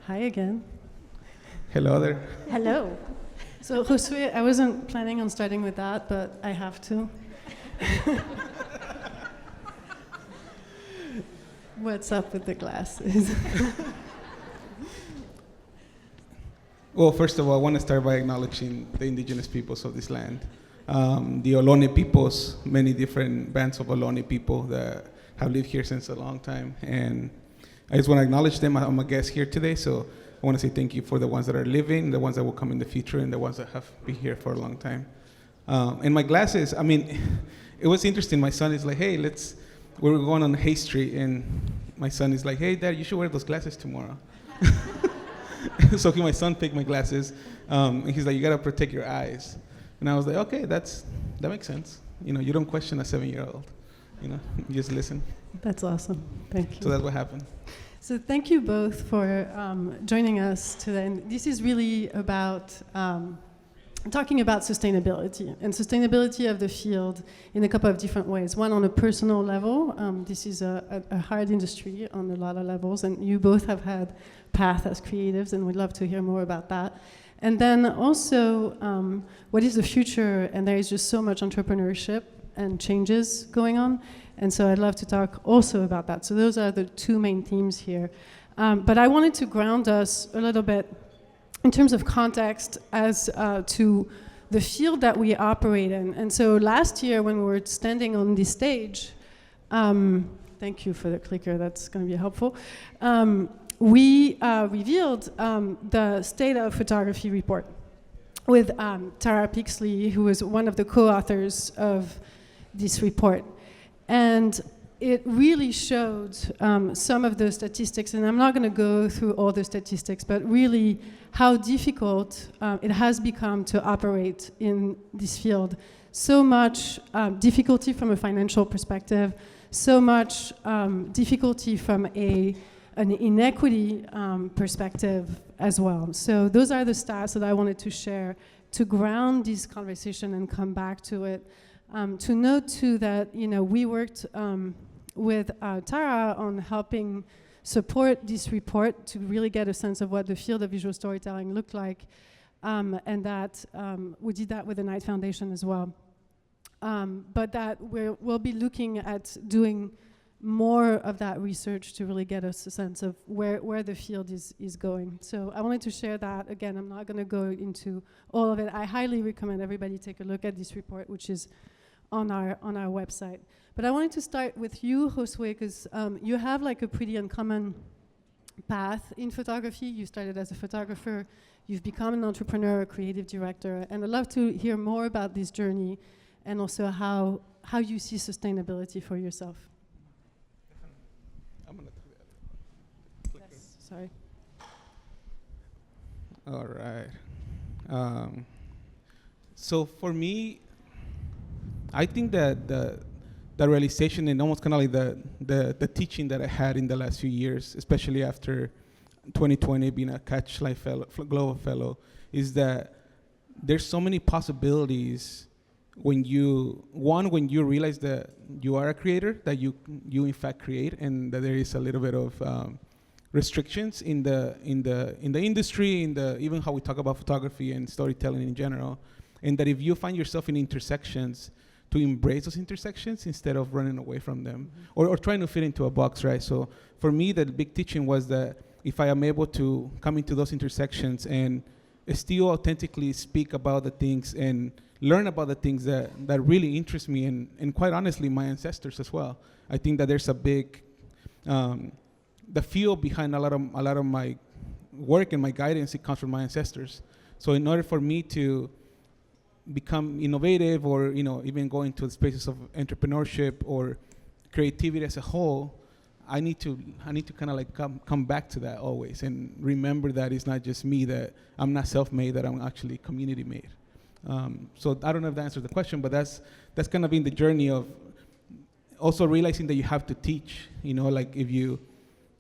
Hi again. Hello there. Hello. So, Josué, I wasn't planning on starting with that, but I have to. What's up with the glasses? Well, first of all, I want to start by acknowledging the indigenous peoples of this land. The Ohlone peoples, many different bands of Ohlone people that have lived here since a long time. And I just want to acknowledge them. I'm a guest here today, so I want to say thank you for the ones that are living, the ones that will come in the future, and the ones that have been here for a long time. And my glasses, I mean, it was interesting. My son is like, hey, we were going on Hay Street, and my son is like, hey, Dad, you should wear those glasses tomorrow. So my son picked my glasses, and he's like, you got to protect your eyes. And I was like, okay, that makes sense. You know, you don't question a 7-year-old. You know, you just listen. That's awesome. Thank you. So that's what happened. So thank you both for joining us today. And this is really about talking about sustainability and sustainability of the field in a couple of different ways. One, on a personal level. This is a hard industry on a lot of levels, and you both have had path as creatives, and we'd love to hear more about that. And then also, what is the future? And there is just so much entrepreneurship and changes going on. And so I'd love to talk also about that. So those are the two main themes here. But I wanted to ground us a little bit in terms of context as to the field that we operate in. And so last year when we were standing on this stage, thank you for the clicker, that's going to be helpful. We revealed the State of Photography report with Tara Pixley, who was one of the co-authors of this report. And it really showed some of the statistics, and I'm not going to go through all the statistics, but really how difficult it has become to operate in this field. So much difficulty from a financial perspective, so much difficulty from an inequity perspective as well. So those are the stats that I wanted to share to ground this conversation and come back to it. To note too that we worked with Tara on helping support this report to really get a sense of what the field of visual storytelling looked like, and that we did that with the Knight Foundation as well. But that we'll be looking at doing more of that research to really get us a sense of where the field is going. So I wanted to share that. Again, I'm not going to go into all of it. I highly recommend everybody take a look at this report, which is on our website. But I wanted to start with you, Josué, because you have like a pretty uncommon path in photography. You started as a photographer, you've become an entrepreneur, a creative director, and I'd love to hear more about this journey and also how you see sustainability for yourself. I'm gonna do that. Yes, sorry. All right. So for me, I think that the realization and almost kind of like the teaching that I had in the last few years, especially after 2020 being a CatchLight Global Fellow, is that there's so many possibilities when you realize that you are a creator, that you in fact create, and that there is a little bit of restrictions in the industry, even how we talk about photography and storytelling in general, and that if you find yourself in intersections, to embrace those intersections instead of running away from them, or trying to fit into a box, right? So for me, the big teaching was that if I am able to come into those intersections and still authentically speak about the things and learn about the things that really interest me, and quite honestly, my ancestors as well. I think that there's a big, the feel behind a lot of my work and my guidance, it comes from my ancestors. So in order for me to become innovative, or even go into the spaces of entrepreneurship or creativity as a whole, I need to kind of like come back to that always, and remember that it's not just me, that I'm not self-made, that I'm actually community-made. So I don't know if that answers the question, but that's kind of been the journey of also realizing that you have to teach. Like if you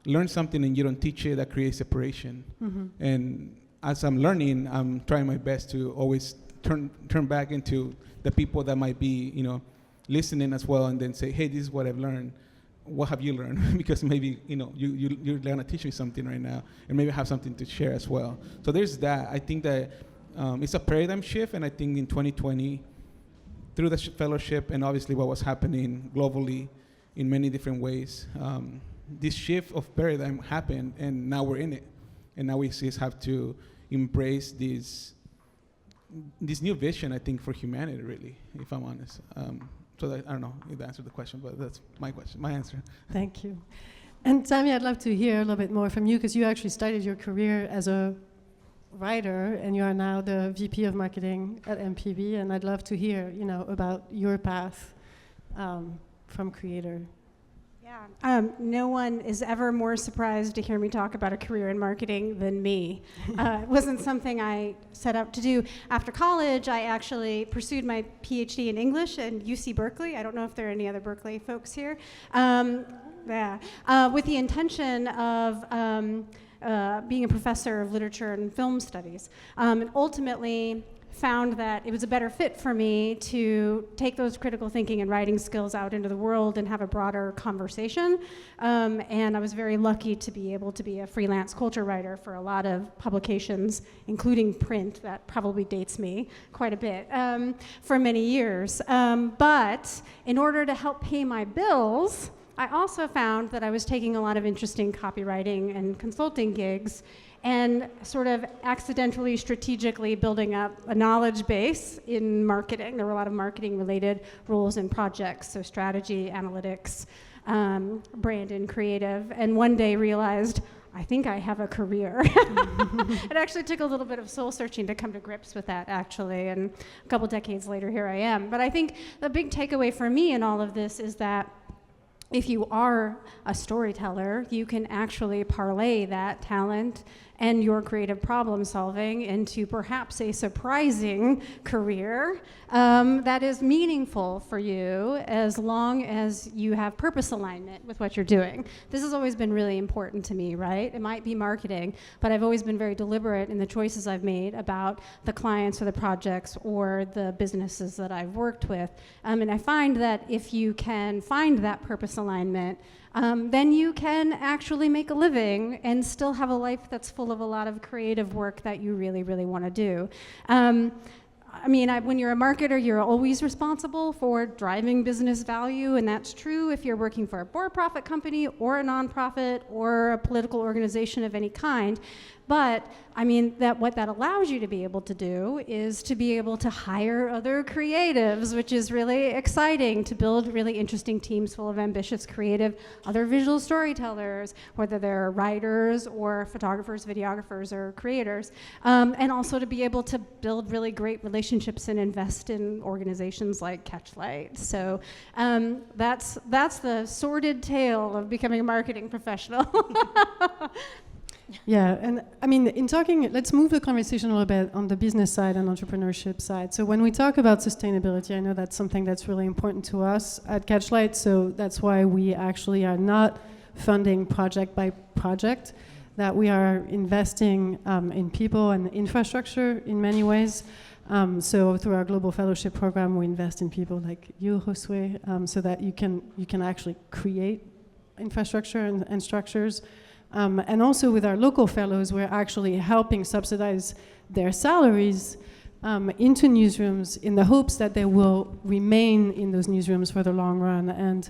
learn something and you don't teach it, that creates separation. Mm-hmm. And as I'm learning, I'm trying my best to always turn back into the people that might be, listening as well, and then say, hey, this is what I've learned. what have you learned? Because maybe, you're going to teach me something right now, and maybe have something to share as well. So there's that. I think that it's a paradigm shift, and I think in 2020, through the fellowship and obviously what was happening globally in many different ways, this shift of paradigm happened, and now we're in it. And now we just have to embrace this new vision, I think, for humanity, really, if I'm honest. So that, I don't know if that answered the question, but that's my answer. Thank you. And Tammy, I'd love to hear a little bit more from you, because you actually started your career as a writer, and you are now the VP of marketing at MPB, and I'd love to hear, about your path from creator. Yeah, no one is ever more surprised to hear me talk about a career in marketing than me. It wasn't something I set out to do. After college, I actually pursued my PhD in English at UC Berkeley. I don't know if there are any other Berkeley folks here. With the intention of being a professor of literature and film studies. And ultimately found that it was a better fit for me to take those critical thinking and writing skills out into the world and have a broader conversation. And I was very lucky to be able to be a freelance culture writer for a lot of publications, including print. That probably dates me quite a bit, for many years. But in order to help pay my bills, I also found that I was taking a lot of interesting copywriting and consulting gigs, and sort of accidentally, strategically building up a knowledge base in marketing. There were a lot of marketing-related roles and projects, so strategy, analytics, brand and creative, and one day realized, I think I have a career. It actually took a little bit of soul searching to come to grips with that, actually, and a couple decades later, here I am. But I think the big takeaway for me in all of this is that if you are a storyteller, you can actually parlay that talent and your creative problem solving into perhaps a surprising career that is meaningful for you, as long as you have purpose alignment with what you're doing. This has always been really important to me, right? It might be marketing, but I've always been very deliberate in the choices I've made about the clients or the projects or the businesses that I've worked with. And I find that if you can find that purpose alignment, then you can actually make a living and still have a life that's full of a lot of creative work that you really, really want to do. When you're a marketer, you're always responsible for driving business value, and that's true if you're working for a for-profit company or a nonprofit or a political organization of any kind. But what that allows you to be able to do is to be able to hire other creatives, which is really exciting, to build really interesting teams full of ambitious, creative, other visual storytellers, whether they're writers or photographers, videographers, or creators, and also to be able to build really great relationships and invest in organizations like CatchLight. So that's the sordid tale of becoming a marketing professional. Yeah, and let's move the conversation a little bit on the business side and entrepreneurship side. So when we talk about sustainability, I know that's something that's really important to us at CatchLight, so that's why we actually are not funding project by project, that we are investing in people and infrastructure in many ways. So through our Global Fellowship program, we invest in people like you, Josué, so that you can actually create infrastructure and structures. And also with our local fellows, we're actually helping subsidize their salaries into newsrooms in the hopes that they will remain in those newsrooms for the long run. And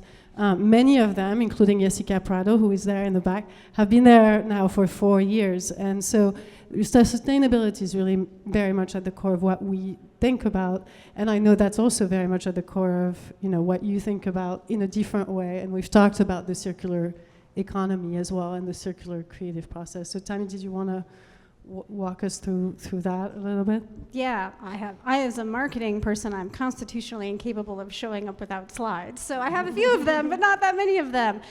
many of them, including Jessica Prado, who is there in the back, have been there now for 4 years. And so sustainability is really very much at the core of what we think about. And I know that's also very much at the core of what you think about in a different way. And we've talked about the circular economy as well and the circular creative process. So Tammy, did you want to walk us through that a little bit? Yeah, I as a marketing person, I'm constitutionally incapable of showing up without slides. So I have a few of them, but not that many of them.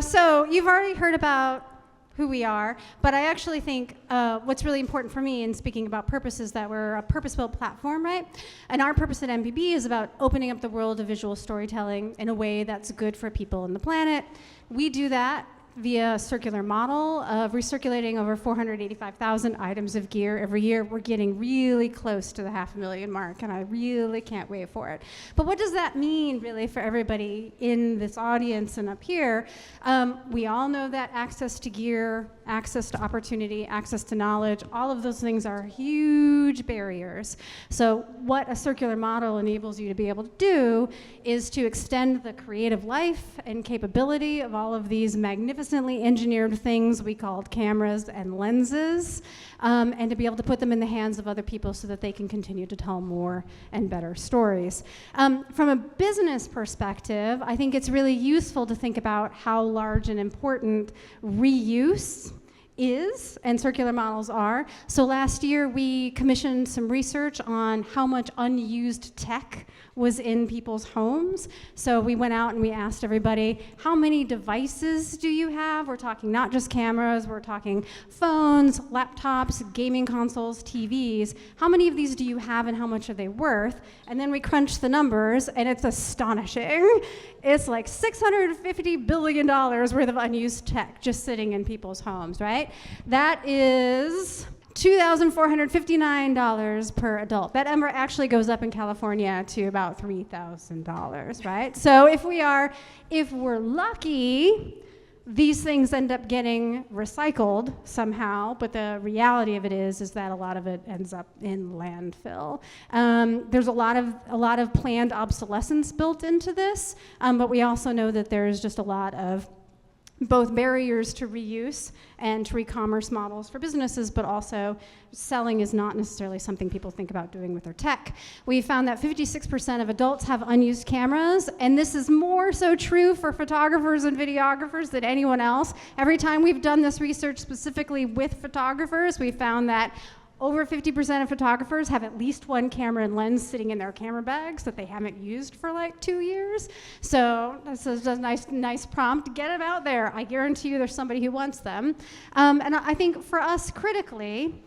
So you've already heard about who we are, but I actually think what's really important for me in speaking about purpose is that we're a purpose-built platform, right? And our purpose at MPB is about opening up the world of visual storytelling in a way that's good for people and the planet. We do that via a circular model of recirculating over 485,000 items of gear every year. We're getting really close to the 500,000 mark, and I really can't wait for it. But what does that mean, really, for everybody in this audience and up here? We all know that access to gear, access to opportunity, access to knowledge, all of those things are huge barriers. So what a circular model enables you to be able to do is to extend the creative life and capability of all of these magnificently engineered things we called cameras and lenses, and to be able to put them in the hands of other people so that they can continue to tell more and better stories. From a business perspective, I think it's really useful to think about how large and important reuse is and circular models are. So last year we commissioned some research on how much unused tech was in people's homes. So we went out and we asked everybody, how many devices do you have? We're talking not just cameras, we're talking phones, laptops, gaming consoles, TVs. How many of these do you have and how much are they worth? And then we crunched the numbers and it's astonishing. It's like $650 billion worth of unused tech just sitting in people's homes, right? That is $2,459 per adult. That number actually goes up in California to about $3,000, right? So if we're lucky, these things end up getting recycled somehow, but the reality of it is that a lot of it ends up in landfill. There's a lot of planned obsolescence built into this, but we also know that there's just a lot of both barriers to reuse and to e-commerce models for businesses, but also selling is not necessarily something people think about doing with their tech. We found that 56% of adults have unused cameras, and this is more so true for photographers and videographers than anyone else. Every time we've done this research specifically with photographers, we found that over 50% of photographers have at least one camera and lens sitting in their camera bags that they haven't used for like 2 years. So this is a nice prompt. Get them out there. I guarantee you there's somebody who wants them. And I think for us, critically,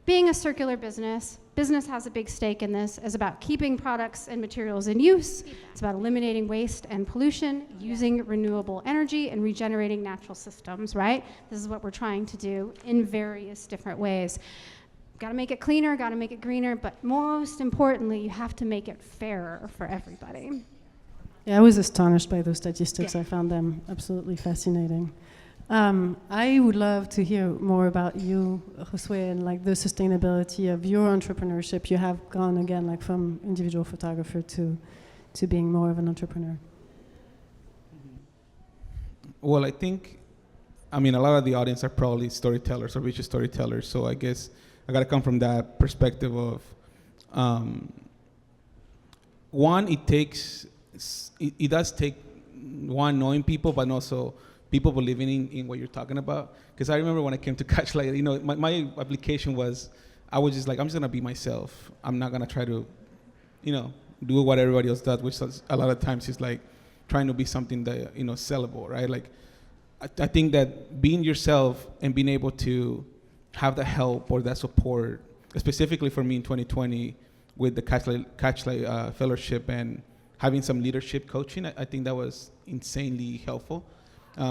being a circular business has a big stake in this. It's about keeping products and materials in use. It's about eliminating waste and pollution, using renewable energy, and regenerating natural systems, right? This is what we're trying to do in various different ways. Got to make it cleaner, got to make it greener, but most importantly, you have to make it fairer for everybody. Yeah, I was astonished by those statistics. Yeah. I found them absolutely fascinating. I would love to hear more about you, Josué, and like the sustainability of your entrepreneurship. You have gone again, like from individual photographer to being more of an entrepreneur. Well, I mean, a lot of the audience are probably storytellers or visual storytellers, so I guess I got to come from that perspective of, one, it does take, one, knowing people, but also people believing in what you're talking about. Because I remember when I came to CatchLight, my application was, I was just like, I'm just going to be myself. I'm not going to try to, do what everybody else does, which a lot of times is like trying to be something that, sellable, right? Like, I think that being yourself and being able to have that help or that support, specifically for me in 2020 with the CatchLight Fellowship and having some leadership coaching, I think that was insanely helpful.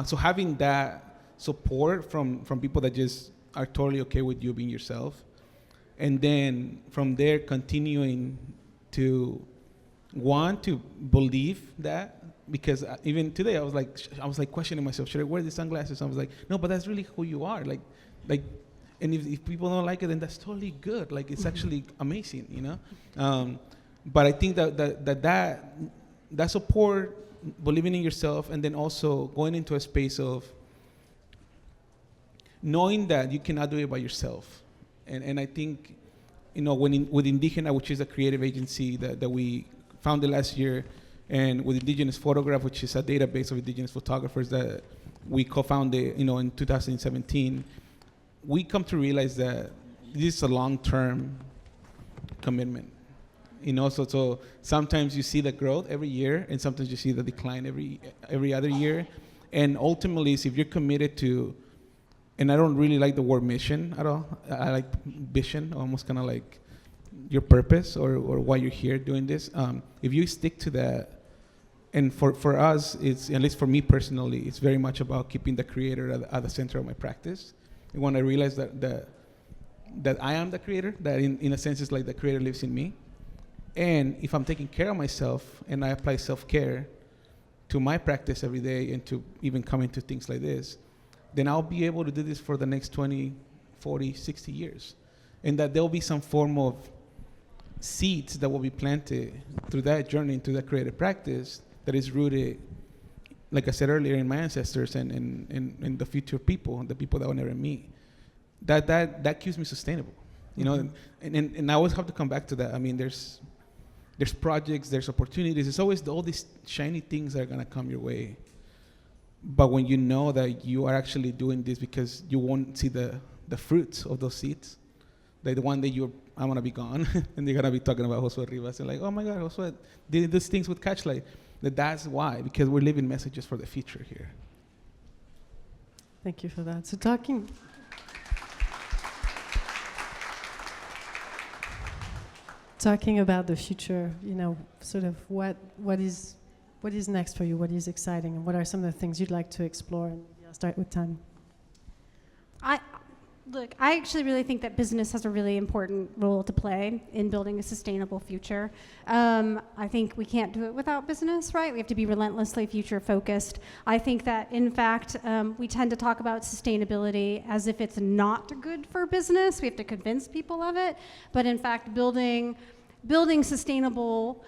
So having that support from people that just are totally okay with you being yourself, and then from there continuing to want to believe that, because even today I was like questioning myself, should I wear these sunglasses? I was like, no, but that's really who you are. Like, and if people don't like it, then that's totally good. Like, it's actually amazing, But I think that support, believing in yourself, and then also going into a space of knowing that you cannot do it by yourself. And I think, with INDÍGENA, which is a creative agency that we founded last year, and with Indigenous Photograph, which is a database of Indigenous photographers that we co-founded, in 2017, we come to realize that this is a long-term commitment. So sometimes you see the growth every year, and sometimes you see the decline every other year. And ultimately, if you're committed to, and I don't really like the word mission at all. I like vision, almost kind of like your purpose or why you're here doing this. If you stick to that, and for us, it's, at least for me personally, it's very much about keeping the creator at the center of my practice. And when I realize that I am the creator, that in a sense it's like the creator lives in me. And if I'm taking care of myself and I apply self-care to my practice every day and to even come into things like this, then I'll be able to do this for the next 20, 40, 60 years. And that there'll be some form of seeds that will be planted through that journey, through that creative practice that is rooted, like I said earlier, in my ancestors and in the future people, the people that will never meet. That keeps me sustainable, you know. And I always have to come back to that. I mean, there's projects, there's opportunities. It's always all these shiny things that are gonna come your way. But when you know that you are actually doing this because you won't see the fruits of those seeds, like the one day I'm gonna be gone, and they're gonna be talking about Josué Rivas and like, oh my God, Josué did these things with CatchLight. That's why, because we're living messages for the future here. Thank you for that. So talking about the future, you know, sort of what is next for you, what is exciting, and what are some of the things you'd like to explore? And maybe I'll start with Tammy. I actually really think that business has a really important role to play in building a sustainable future. I think we can't do it without business, right? We have to be relentlessly future focused. I think that, in fact, we tend to talk about sustainability as if it's not good for business. We have to convince people of it. But in fact, building sustainable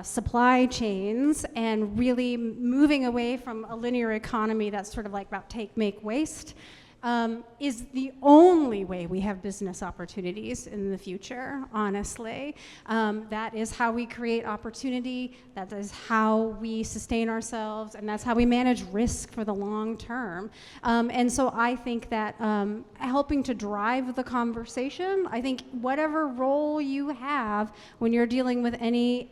supply chains and really moving away from a linear economy that's sort of like about take, make, waste is the only way we have business opportunities in the future, honestly. That is how we create opportunity, that is how we sustain ourselves, and that's how we manage risk for the long term. And so I think that helping to drive the conversation, I think whatever role you have when you're dealing with in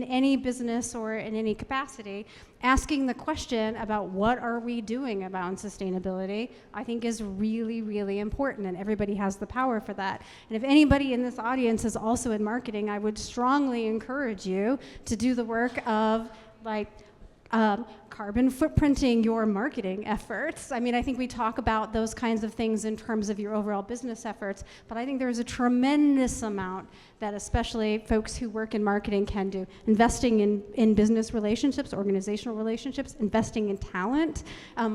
any business or in any capacity, asking the question about what are we doing about sustainability, I think is really, really important, and everybody has the power for that. And if anybody in this audience is also in marketing, I would strongly encourage you to do the work of carbon footprinting your marketing efforts. I mean, I think we talk about those kinds of things in terms of your overall business efforts, but I think there's a tremendous amount that especially folks who work in marketing can do. Investing in business relationships, organizational relationships, investing in talent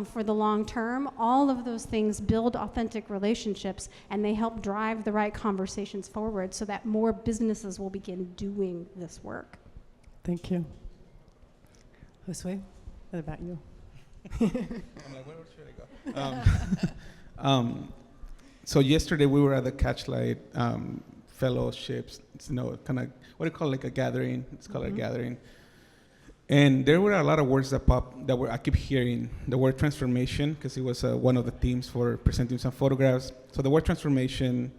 for the long term, all of those things build authentic relationships, and they help drive the right conversations forward so that more businesses will begin doing this work. Thank you. Josué, what about you? I'm like, where should I go? So yesterday we were at the CatchLight fellowships. It's, you know, kind of what do you call it, like a gathering? It's called a gathering. And there were a lot of words that I keep hearing. The word transformation, because it was one of the themes for presenting some photographs. So the word transformation,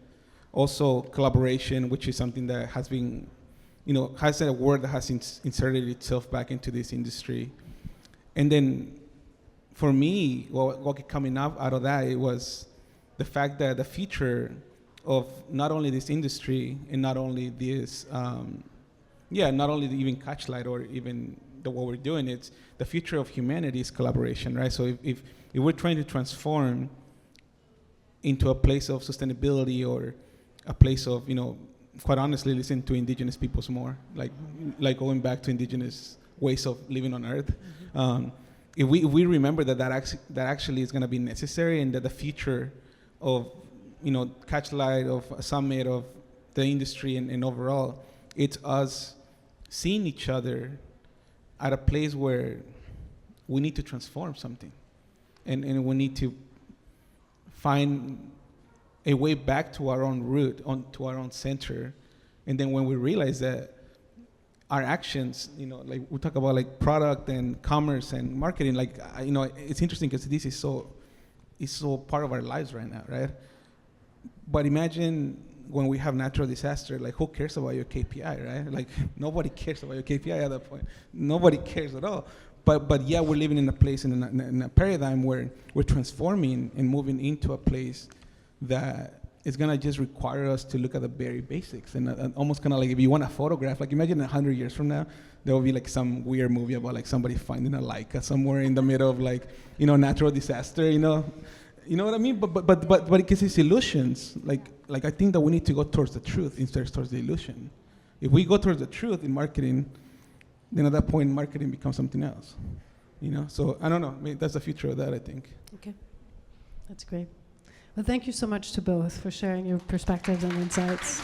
also collaboration, which is something that has been, you know, has a word that has inserted itself back into this industry. And then for me, what kept coming up out of that, it was the fact that the future of not only this industry and not only this, not only even CatchLight or even what we're doing, it's the future of humanity is collaboration, right? So if we're trying to transform into a place of sustainability or a place of, you know, quite honestly, listen to indigenous peoples more, like going back to indigenous ways of living on Earth. If we remember that actually is going to be necessary, and that the future of, you know, CatchLight, of Summit, of the industry, and overall, it's us seeing each other at a place where we need to transform something, and we need to find a way back to our own root, to our own center. And then when we realize that our actions, you know, like we talk about like product and commerce and marketing, like, you know, it's interesting because this is so part of our lives right now, right? But imagine when we have natural disaster, like who cares about your KPI, right? Like nobody cares about your KPI at that point. Nobody cares at all. But yeah, we're living in a place, in a paradigm where we're transforming and moving into a place that it's gonna just require us to look at the very basics and almost kind of like if you want a photograph, like imagine 100 years from now, there will be like some weird movie about like somebody finding a Leica somewhere in the middle of like, natural disaster, you know what I mean? But because it's illusions, like I think that we need to go towards the truth instead of towards the illusion. If we go towards the truth in marketing, then at that point marketing becomes something else, So I don't know, that's the future of that, I think. Okay, that's great. Well, thank you so much to both for sharing your perspectives and insights.